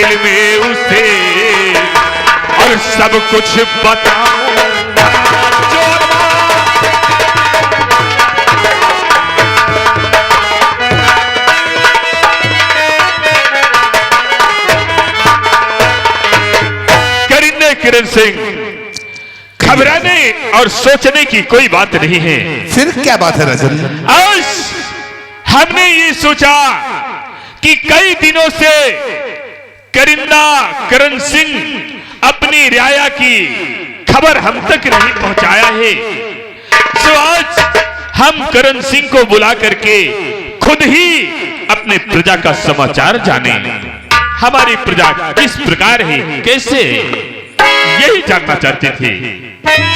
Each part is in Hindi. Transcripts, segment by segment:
दिल में उसे और सब कुछ बताऊंगा जो करिंदे किरण सिंह, घबराने और सोचने की कोई बात नहीं है। फिर क्या बात है राजन? आज हमने ये सोचा कि कई दिनों से करिंदा करण सिंह अपनी रियाया की खबर हम तक नहीं पहुंचाया है, तो आज हम करण सिंह को बुला करके खुद ही अपने प्रजा का समाचार जाने। हमारी प्रजा किस प्रकार है, कैसे, यही जानना चाहते थे।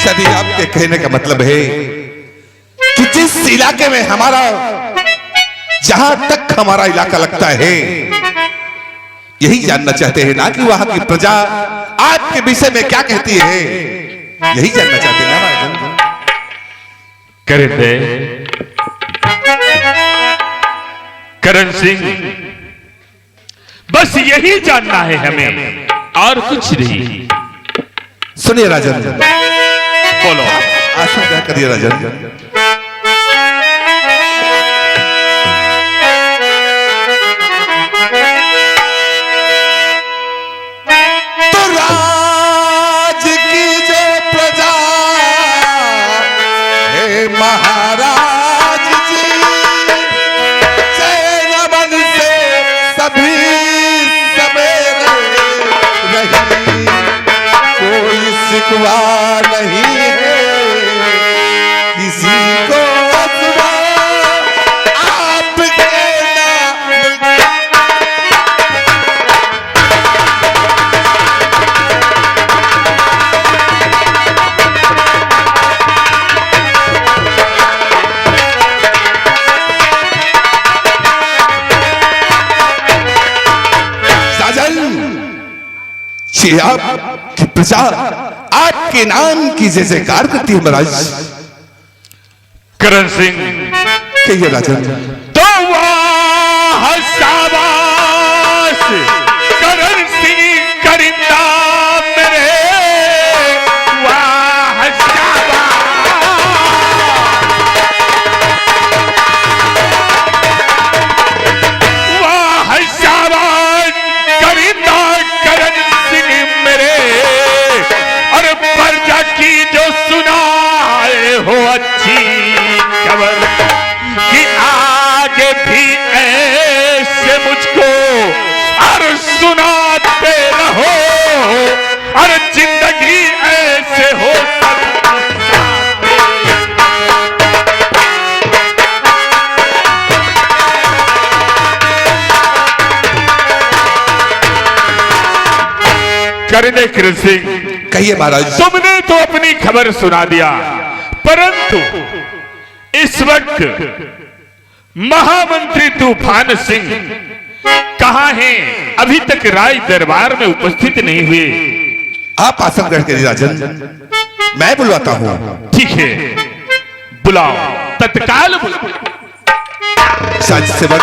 यदि आपके कहने का मतलब है कि जिस इलाके में हमारा, जहां तक हमारा इलाका लगता है, यही जानना चाहते हैं ना कि वहां की प्रजा आपके विषय में क्या कहती है, यही जानना चाहते हैं ना? करिंदे करण सिंह, बस यही जानना है हमें, और कुछ नहीं। सुनिए राजन, बोलो। आसन क्या करिए राजन। महाराज जी चैनवन से सभी सवेरे रही, कोई शिकवा नहीं है किसी को सिवा आपके आपकी प्रजा आपके नाम की जय जयकार करती है महाराज। करण सिंह कहिए राजन। तो वाह शाबाश करण सिंह करिंदा मेरे, वाह शाबाश, वाह शाबाश करिंदा करण मेरे, और प्रजा की जो सुनाए हो अच्छी खबर कि आगे भी ऐसे मुझको और सुनाते रहो, और जिंदगी ऐसे हो करिंदे किरण सिंह। कहिए महाराज। तुमने तो अपनी खबर सुना दिया, परंतु इस वक्त महामंत्री तूफान सिंह कहां हैं? अभी तक राज दरबार में उपस्थित नहीं हुए। आप आसन ग्रहण करिए राजन, मैं बुलवाता हूं। ठीक है, बुलाओ, तत्काल बुलाओ। साज सेवक,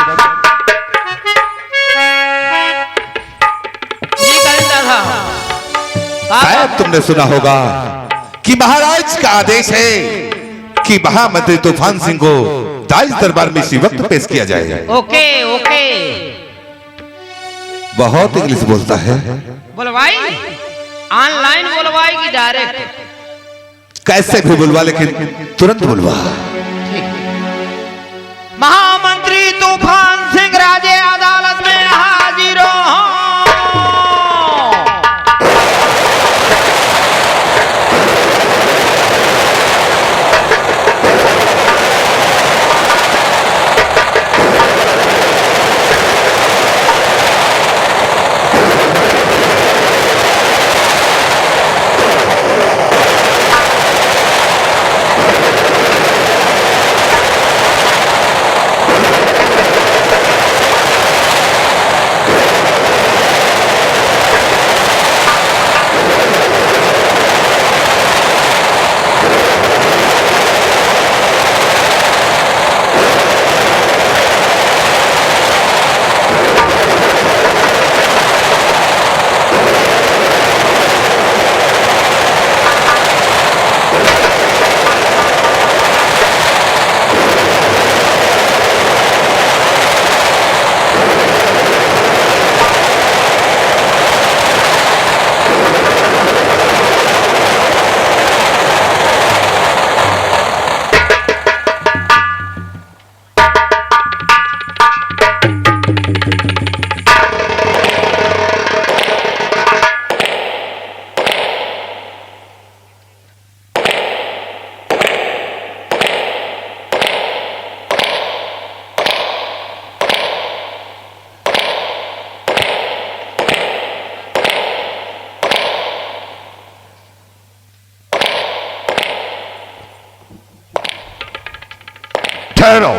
शायद तुमने सुना होगा कि महाराज का आदेश है कि महामंत्री तूफान सिंह को राज दरबार में इसी वक्त पेश किया जाएगा। Okay okay. बहुत इंग्लिश बोलता है। बुलवाई ऑनलाइन बुलवाई की डायरेक्ट? कैसे भी बुलवा, लेकिन तुरंत बुलवा। महामंत्री तूफान सिंह राजे अदालत में हाजिर हो। ठहरो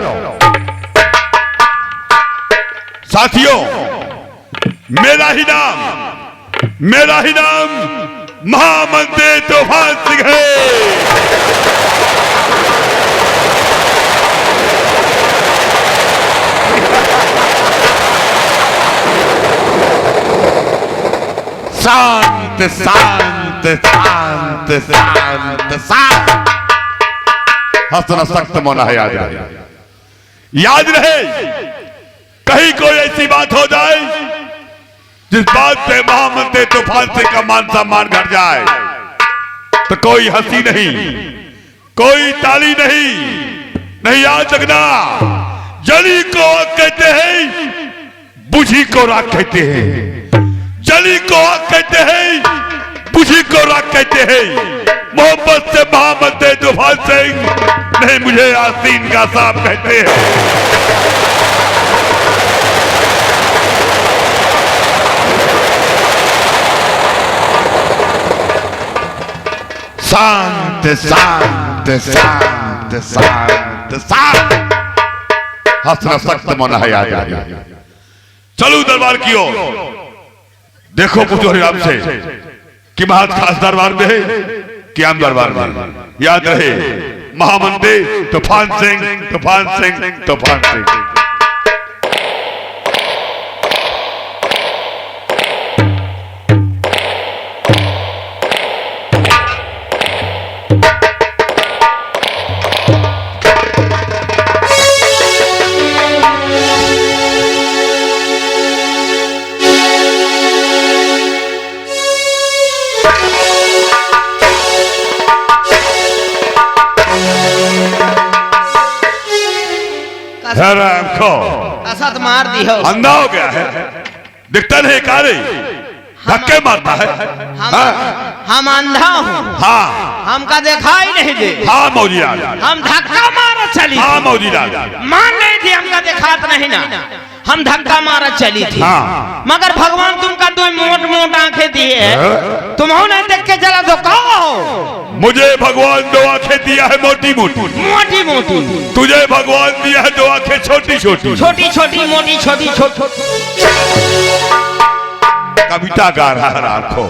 साथियों, मेरा ही नाम महामंत्री तूफान सिंह है। शांत शांत शांत शांत शांत। हंसना सख्त मौना है, याद रहे कहीं कोई ऐसी बात हो जाए जिस बात से महामंत्री तूफान सिंह का मान सम्मान घट जाए तो कोई हंसी नहीं, कोई ताली नहीं याद रखना। जली को आग कहते हैं, बुझी को राख कहते हैं। जली को आग कहते हैं, बुझी को राख कहते हैं। मोहब्बत से महामंत्री तूफान सिंह नहीं, मुझे आसीन का सांप कहते हैं। शांत शांत शांत शांत शांत। हंसना सख्त मौना है, याद। चलो दरबार की ओर। देखो पूछो हिराब से कि महत खास दरबार में है कि आम दरबार में। याद रहे महामंत्री तूफान सिंह, तूफान सिंह, तूफान सिंह। असत मार दी हो, अंधा हो गया है, दिखता नहीं कारे, धक्के मारता है। हम अंधा हूँ। हाँ हमका दिखाई नहीं दे। हाँ मौजी लाल, हम धक्का मारा चली। हाँ मौजी लाल, मान नहीं थी, हमका दिखात नहीं ना। हम धक्का मारा चली थी। हाँ। मगर भगवान तुमका दो मोट आंखें दिए है, तुम नहीं देख के चला तो कहो। मुझे भगवान दो आंखें दिया है मोटी मोटी, मोटी मोटी। तुझे भगवान दिया है दो आंखें छोटी छोटी, छोटी छोटी मोटी छोटी छोटी। कविता गा रहा है आंखों।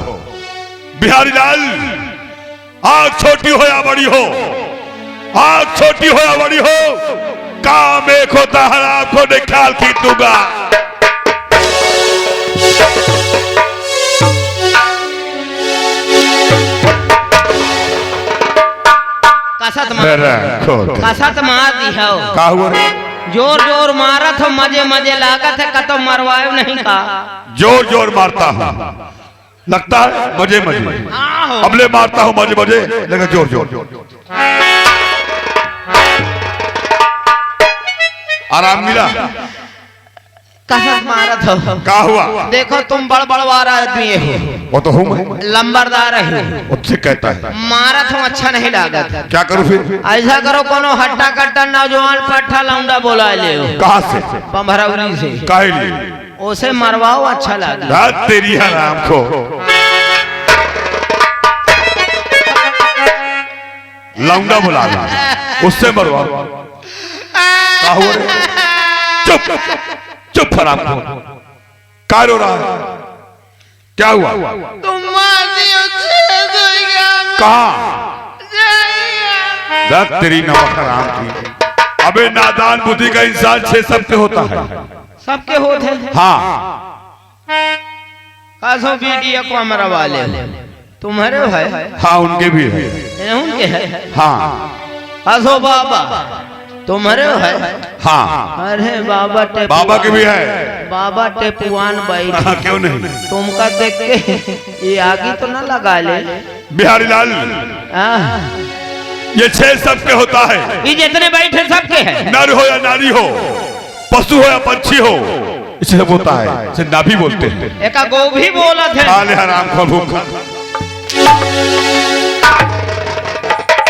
बिहारी लाल, आंख छोटी हो या बड़ी हो, आंख छोटी हो या बड़ी हो, काम एक होता है, आंखों ने ख्याल खींचूंगा। कसत मार दी हो। का हुआ रे? जोर जोर मारत हो, मजे मजे लागत है, कतो मरवायो नहीं का। जोर जोर मारता हूँ, लगता है मजे मजे, अबले मारता हूँ मजे मजे, लेकिन जोर जोर। आराम मिला? कसत मारत हो। का हुआ? देखो तुम बड़बड़वार आदमी हो, वो तो हूँ मैं, लंबरदार है, उससे कहता है। मारत हो अच्छा नहीं लागत। क्या करूँ फिर? ऐसा करो, कोनो हट्टा कट्टा नौजवान पट्टा लौंडा बोला ले। कहाँ से? पंभरौली से। काहे लिए? उसे मरवाओ, अच्छा लगा। रात तेरी हराम को। लौंडा बुला ला, उससे मरवा। क्या हुआ रे? चुप चुप हराम को। क्या रो रहा है? क्या हुआ? तुम मार दियो, कहाँ? रात तेरी नमक हराम की। अबे नादान बुद्धि का इंसान 6 सबके होता है। सबके होते हैं। हाँ कासो वीडियो को मरवा ले। तुम्हारे है? हाँ उनके भी है। उनके है? हाँ। कासो बाबा तुम्हारे है? हाँ। अरे बाबा टेपुआन, बाबा के भी है। बाबा टेपुआन भाई। हाँ, क्यों नहीं? तुमका देख के ये आगे तो ना लगा ले। बिहारी लाल, ये 6 सबके होता है। ये जितने बैठे सबके है, नर हो या नारी हो, पशु हो या पंछी हो, इसे सब होता है, इसे नाभि बोलते हैं। एक गोभी बोला थे। काले हराम का भूखा।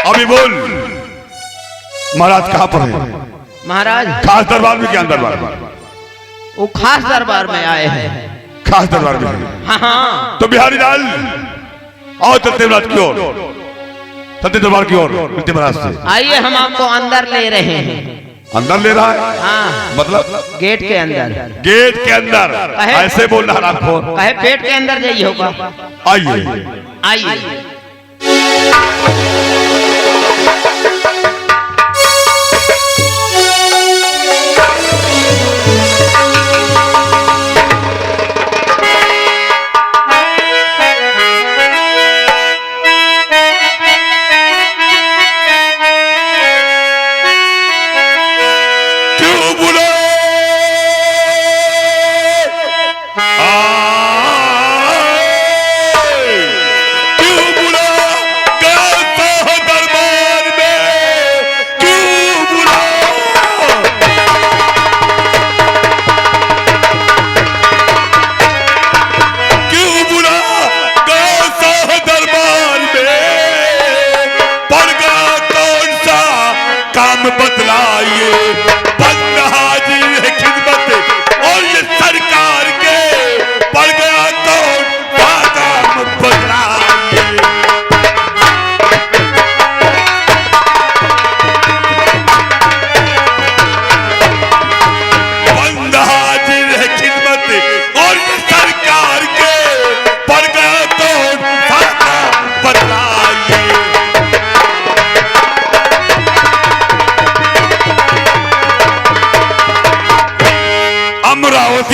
अभी बोल, महाराज कहाँ पर है? महाराज खास दरबार में क्या दरबार? वो खास दरबार में आए हैं। खास दरबार में? हाँ। तो बिहारी लाल आओ चलते महाराज की ओर, चलते दरबार की ओर, मिलते महाराज से। आइए हम आपको अंदर ले रहे हैं। अंदर ले रहा है हाँ मतलब गेट के अंदर। गेट के अंदर अहे। ऐसे बोल रहा हरामखोर। कहे पेट के अंदर जाइए होगा। आइए आइए।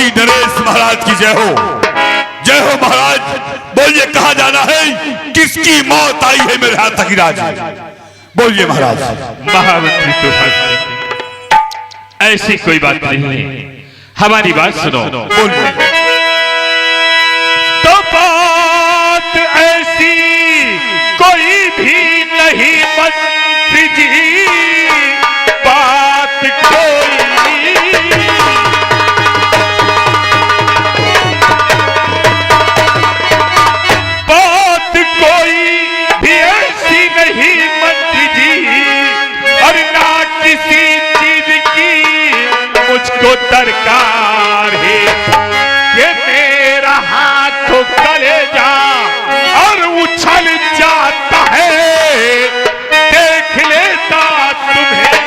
नरेश महाराज की जय हो महाराज। बोलिए कहा जाना है, किसकी मौत आई है मेरे हाथ तक राज। बोलिए महाराज। महामंत्री तूफान सिंह, ऐसी कोई बात नहीं है, हमारी बात सुनो। बोलिए। तो बात ऐसी कोई भी नहीं मंत्री जी, बात कोई भी ऐसी नहीं मंत्री जी, और ना किसी चीज की मुझको दरकार है। ये मेरा हाथ कलेजा और उछल जाता है, देख लेता तुम्हें।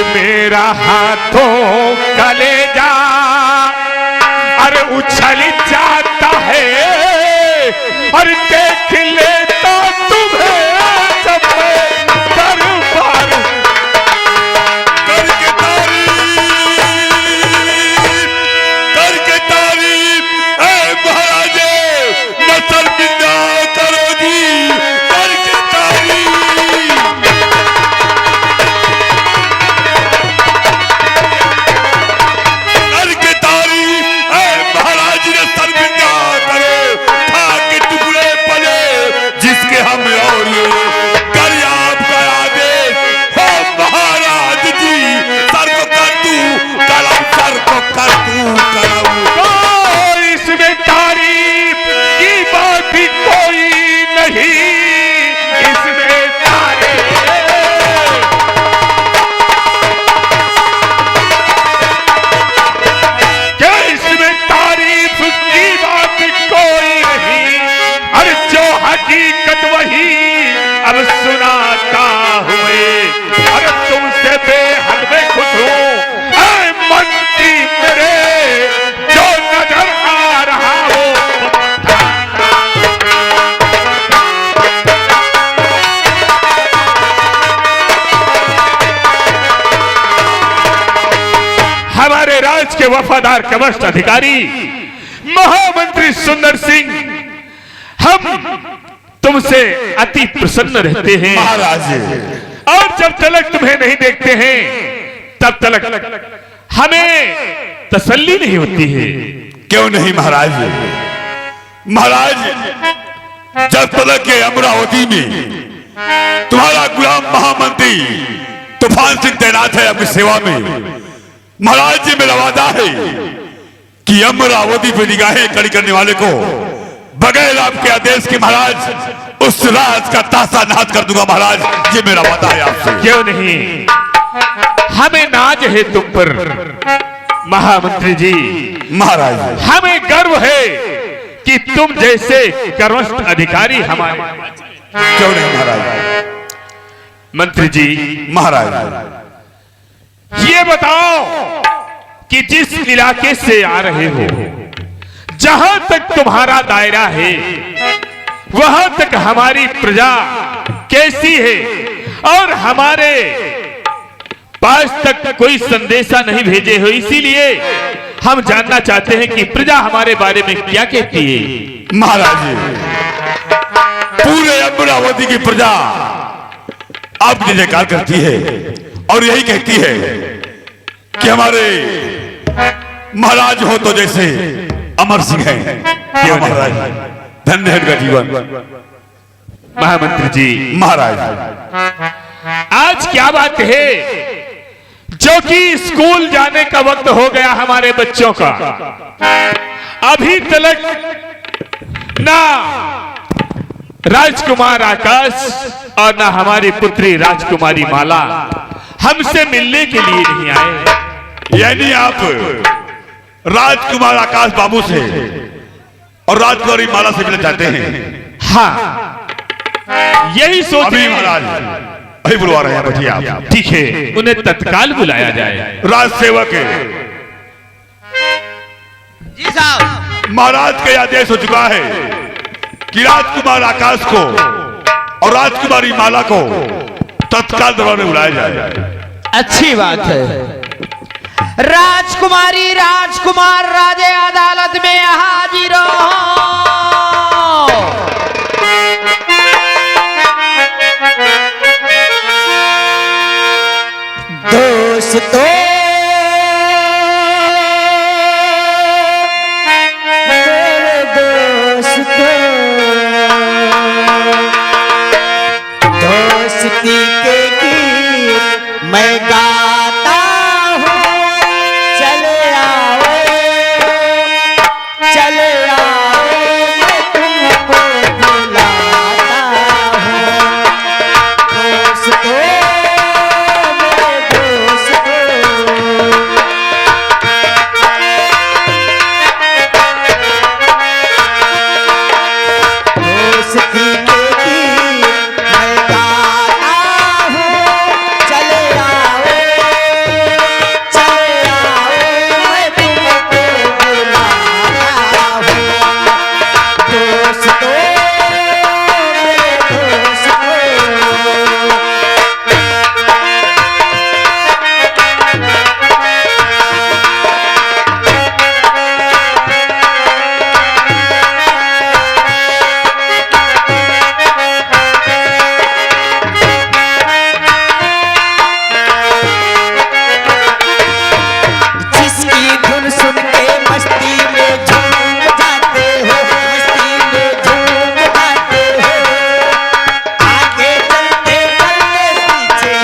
मेरा हाथों कलेजा अरे उछल जाता है, और देख लेता तुम्हें जब दरबार करके तारीफ ऐ महाराजे, न शर्मिंदा करोगी करके तारीफ। इसमें तारीफ की बात भी कोई नहीं, इसमें तारीफ क्या, इसमें तारीफ की बात कोई नहीं। अरे जो हकीकत वही अब सुनाता हुए, अरे तुमसे बेहद में खुश हूं ऐ मंत्री मेरे, जो नजर आ रहा हो। हमारे राज्य के वफादार कवच अधिकारी महामंत्री सुंदर सिंह, हम तुमसे अति प्रसन्न रहते हैं महाराज। और जब तक तुम्हें नहीं देखते हैं तब तक हमें तसल्ली नहीं होती है। क्यों नहीं महाराज? महाराज, जब तक के अमरावती में तुम्हारा गुलाम महामंत्री तूफान सिंह तैनात है अपनी सेवा में, महाराज जी मेरा वादा है कि अमरावती पे निगाहें कड़ी करने वाले को बगैर आपके आदेश के महाराज उस राज का तासा नाद कर दूंगा। महाराज ये मेरा वादा है आपसे। क्यों नहीं, हमें नाज है तुम पर महामंत्री जी, महाराज हमें गर्व है कि तुम जैसे कर्मठ अधिकारी हमारे। क्यों नहीं महाराज? मंत्री जी, महाराज ये बताओ कि जिस इलाके से आ रहे हो, जहां तक तुम्हारा दायरा है, वहां तक हमारी प्रजा कैसी है, और हमारे पास तक कोई संदेशा नहीं भेजे हो, इसीलिए हम जानना चाहते हैं कि प्रजा हमारे बारे में क्या कहती है। महाराज जी, पूरे अमरावती की प्रजा आपकी जयकार करती है और यही कहती है कि हमारे महाराज हो तो जैसे अमर सिंह हैं। क्यों महाराज, धन्य है उनका जीवन। महामंत्री जी, महाराज आज क्या बात है जो कि स्कूल जाने का वक्त हो गया हमारे बच्चों का, अभी तक ना राजकुमार आकाश और ना हमारी पुत्री राजकुमारी माला हमसे मिलने के लिए नहीं आए। यानी आप राजकुमार आकाश बाबू से और राजकुमारी माला से मिलना चाहते हैं? हाँ, यही सोच अभी रहे हैं। महाराज अभी बुलवा रहे हैं, बैठिए आप। ठीक है, उन्हें तत्काल बुलाया जाए। राज सेवक जी साहब। महाराज का आदेश हो चुका है कि राजकुमार आकाश को और राजकुमारी माला को तत्काल दरबार में बुलाया जाए। अच्छी बात है। राजकुमारी राजकुमार राजे अदालत में हाजिर हो। दोस्तों, मेरे दोस्तों, दोस्ती के गीत मैं गाता हूँ। चले आओ, चले आओ, मैं तुमको बुलाता हूँ। दोस्तों, मेरे दोस्तों, दोस्ती के गीत मैं गाता हूँ। चले आओ, चले आओ, मैं तुमको बुलाता हूँ। दोस्तों, मेरे दोस्तों, जिसकी धुन सुन के मस्ती में झूम जाते हो, मस्ती में झूम जाते हो, आगे चलते चलते पीछे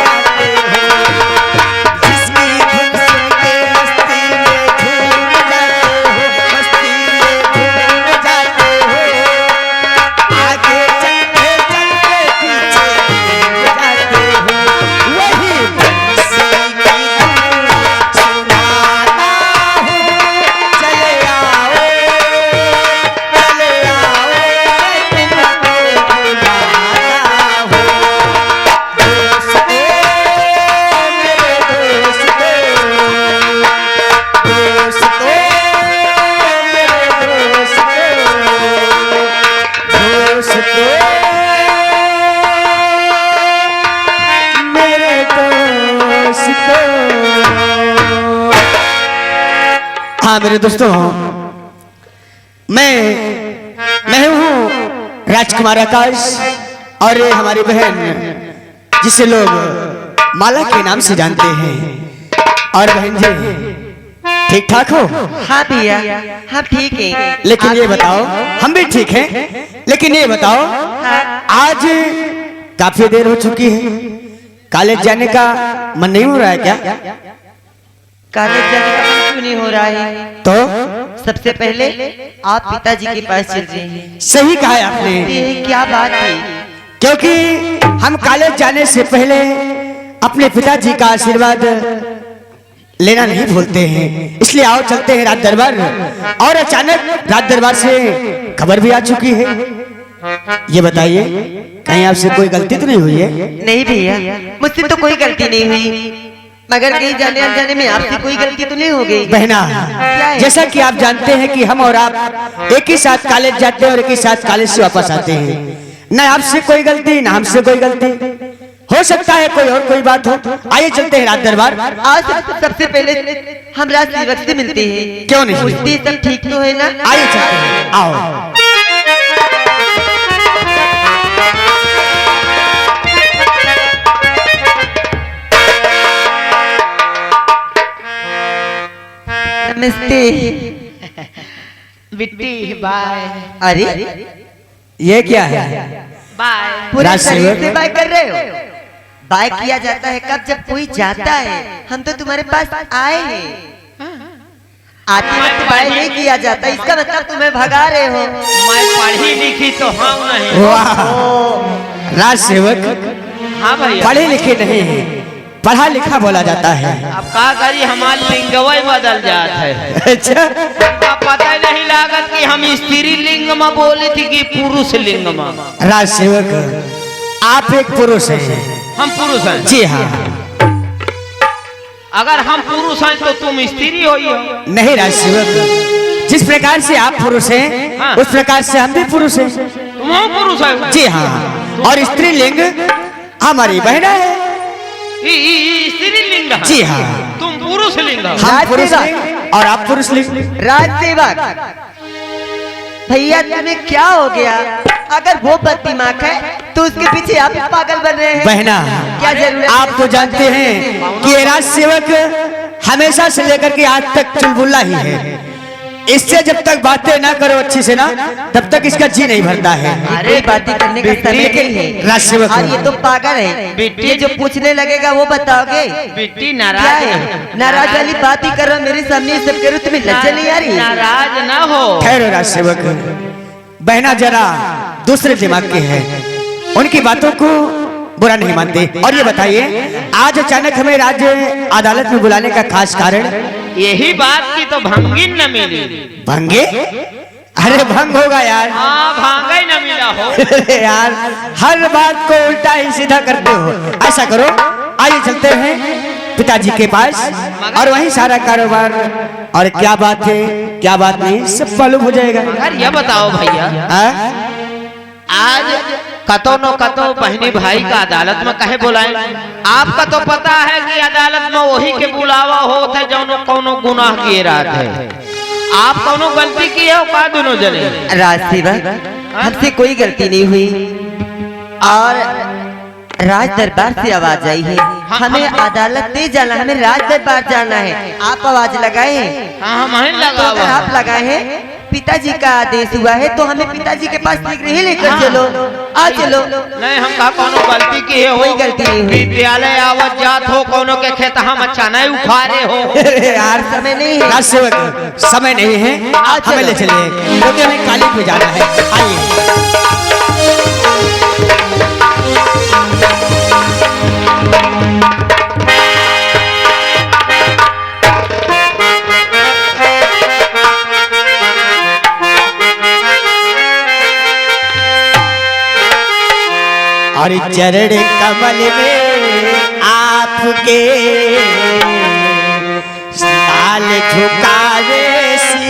आते हो। जिसकी धुन सुन के मस्ती में झूम जाते हो, मस्ती में झूम जाते हो, आगे चलते चलते पीछे जाते हो। वही बंसी की धुन सुनाता हूँ। चले आओ, चले आओ, मैं तुमको बुलाता हूँ। दोस्तों, मेरे दोस्तों, दोस्तों, मेरे दोस्तों, दोस्तों, मेरे दोस्तों। हाँ मेरे दोस्तों, मैं हूँ राजकुमार आकाश, और ये हमारी बहन जिसे लोग माला के नाम से जानते हैं। और बहन जी, ठीक ठाक हो? हाँ भैया, हम ठीक है। लेकिन ये बताओ, हम भी ठीक हैं, लेकिन ये बताओ, आज काफी देर हो चुकी है, कॉलेज जाने का मन नहीं हो रहा है क्या? कॉलेज जाने का मन क्यों नहीं हो रहा है? तो सबसे पहले आप पिताजी के पास चल जाइए। सही कहा है आपने, ये क्या बात है? क्योंकि हम कॉलेज जाने से पहले अपने पिताजी का आशीर्वाद लेना नहीं भूलते हैं। इसलिए आओ चलते हैं राज दरबार। और अचानक राज दरबार से खबर भी आ चुकी है। ये बताइए कहीं आपसे कोई गलती तो नहीं हुई है? नहीं भैया, मुझसे तो कोई गलती नहीं हुई, मगर कहीं जाने अनजाने में आपसे कोई गलती तो नहीं हो गई? बहना, है? जैसा कि आप जानते हैं कि हम और आप एक ही साथ कॉलेज जाते हैं और एक ही साथ कॉलेज से वापस आते हैं। न आपसे कोई गलती, न हमसे कोई गलती। हो सकता है कोई और कोई बात हो। आइए चलते हैं राज दरबार। आज सबसे पहले हम राज सेवक से मिलते हैं। क्यों नहीं? पूछते हैं सब ठीक तो है ना? आइए चलते हैं, आओ। नमस्ते। बिट्टी बाय। अरे ये क्या है? बाय। पूरे राज शरीर सेवक? से बाय कर रहे हो? बाय किया जाता है कब? जब कोई जाता है। हम तो तुम्हारे पास आए हैं। आते वक्त बाय नहीं किया जाता, इसका मतलब तुम्हें भगा रहे हो। मैं पढ़ी लिखी तो हम नहीं। वाह, राज सेवक हाँ भैया। पढ़े लिखे नहीं है, पढ़ा लिखा बोला जाता है। अब का करी, हमार लिंगवई बदल जात है। अच्छा, हमका पता ही नहीं लागत कि हम स्त्री लिंग में बोली थी कि पुरुष लिंग में। राज सेवक आप एक पुरुष हैं। हम पुरुष हैं। जी हाँ। अगर हम पुरुष हैं तो तुम स्त्री हो ही हो। नहीं राज सेवक, जिस प्रकार से आप पुरुष हैं हाँ। उस प्रकार से हम भी पुरुष हैं। तुम हो पुरुष है। जी हाँ, और स्त्री लिंग हमारी बहना है। स्त्री लिंग है। जी हाँ। तुम पुरुष लिंग हो। हम राज पुरुष सेवक। लिंग और आप पुरुष लिंग। राज सेवक भैया, तुम्हें क्या हो गया? अगर वो बददिमाग है तो उसके पीछे आप ही पागल बन रहे हैं। बहना, क्या जरूरत? आप तो जानते हैं कि ये राज सेवक हमेशा से लेकर के आज तक चुलबुल्ला ही है। इससे जब तक बातें ना करो अच्छी से ना, तब तक इसका जी नहीं भरता है। अरे बातें करने का समय नहीं है। राज सेवक और ये तो पागल है। ये जो पूछने लगेगा वो बताओगे? बिट्टी क्या नाराज है? नाराज वाली बात ही करो, मेरे सामने ये सब करो, तुम्हें लज्जा नहीं आ रही? नाराज ना हो। ठहरो राज सेवक, बहना जरा दूसरे दिमाग के हैं, उनकी बातों को बुरा नहीं मानते। और ये बताइए आज अचानक हमें राज्य अदालत में बुलाने का खास कारण? यही बात की तो भंगिन न मिली। भंगे? अरे भंग होगा यार। हाँ, भांगा ही न मिला हो। अरे यार, हर बात को उल्टा ही सीधा करते हो। ऐसा करो, आइए चलते हैं पिताजी के पास और वहीं सारा कारोबार और क्या बात है क्या बात नहीं सब मालूम हो जाएगा। यार ये बताओ भैया, हाँ? आज कतो न कतो बहनी भाई का अदालत में कहे बुलाए? आपका तो पता है कि अदालत में वही के बुलावा होता है जो कोनो गुनाह किए रहते हैं। आप कोनो गलती किए हो का दोनों जने? राज सेवक, हमसे कोई गलती नहीं हुई और राज दरबार से आवाज आई है। हमें अदालत नहीं जाना, हमें राज दरबार जाना है। आप आवाज लगाए हैं? हाँ, हम हैं तो लगा अगर हुआ। आप लगाए हैं, पिताजी का आदेश हुआ है तो हमें पिताजी के पास ही लेकर हाँ। चलो। आ चलो। नहीं, हम का कोनो गलती किए हो? कोई गलती नहीं हुई। विद्यालय आवत जात हो, कोनो के खेत हम अच्छा नहीं उखाड़े हो। अरे यार, समय नहीं है। राज सेवक समय नहीं है, हमें ले चलिए क्योंकि हमें कॉलेज में जाना है। आइए। और चरण कमल में आपके साल झुकावे सी,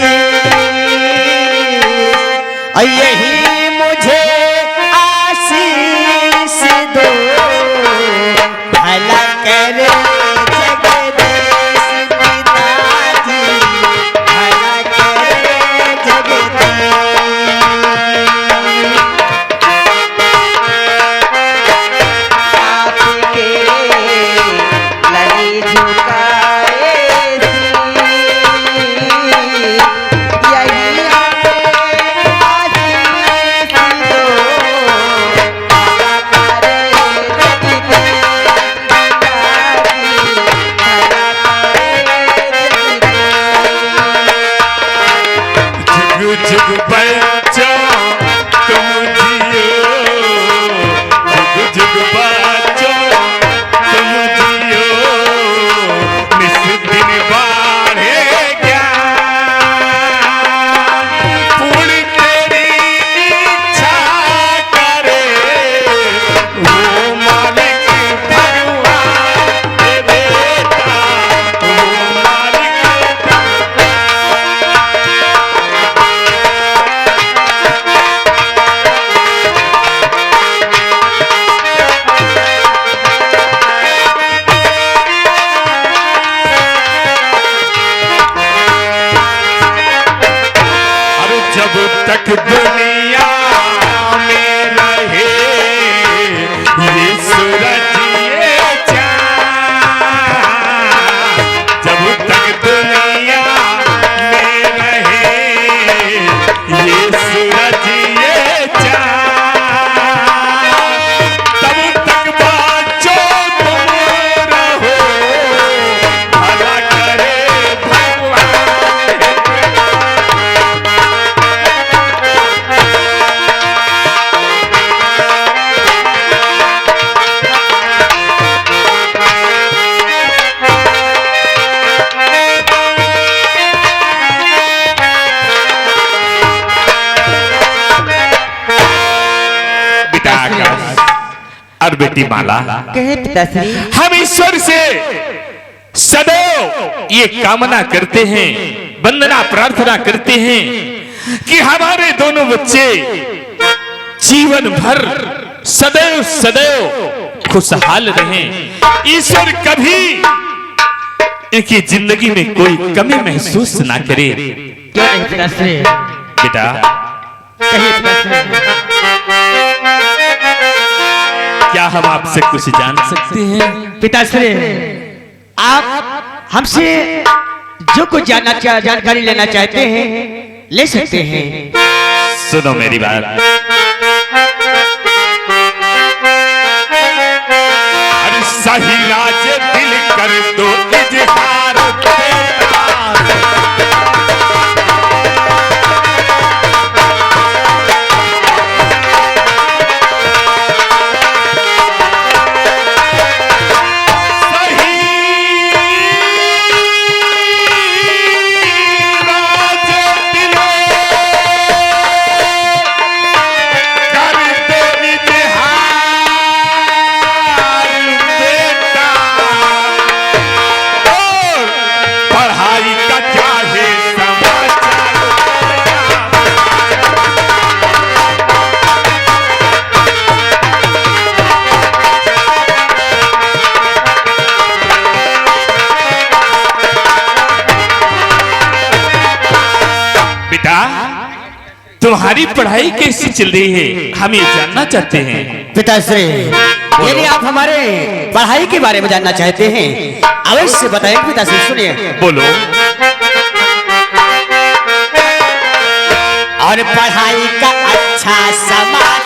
और यही मुझे आशीष दो, भला कर जगदीश पिताजी, भला कर जगदीश। तक दुनिया में रहे ये सूरज ये चाँद, जब तक दुनिया में रहे ये सूरज ये चाँद, तब तक बाँचो तुम रहो, भला करे भगवान। बेटा आकाश और बेटी माला, कहे पिताश्री। हम ईश्वर से सदैव ये कामना करते हैं, वंदना प्रार्थना करते हैं कि हमारे दोनों बच्चे जीवन भर सदैव सदैव खुशहाल रहें। ईश्वर कभी इनकी जिंदगी में कोई कमी महसूस ना करे। क्यों नहीं पिताश्री? बेटा कहिए पिताश्री। क्या हम आपसे कुछ जान सकते हैं? पिताश्री, आप हमसे जो कुछ जानकारी लेना चाहते हैं ले सकते हैं। सुनो मेरी बात। अरे सही राज दिल कर दो इजहार तेरा, तुम्हारी पढ़ाई कैसी चल रही है, हम ये जानना चाहते हैं। पिताश्री, यदि आप हमारे पढ़ाई के बारे में जानना चाहते हैं अवश्य बताएं पिताश्री। सुनिए, बोलो। और पढ़ाई का अच्छा समाचार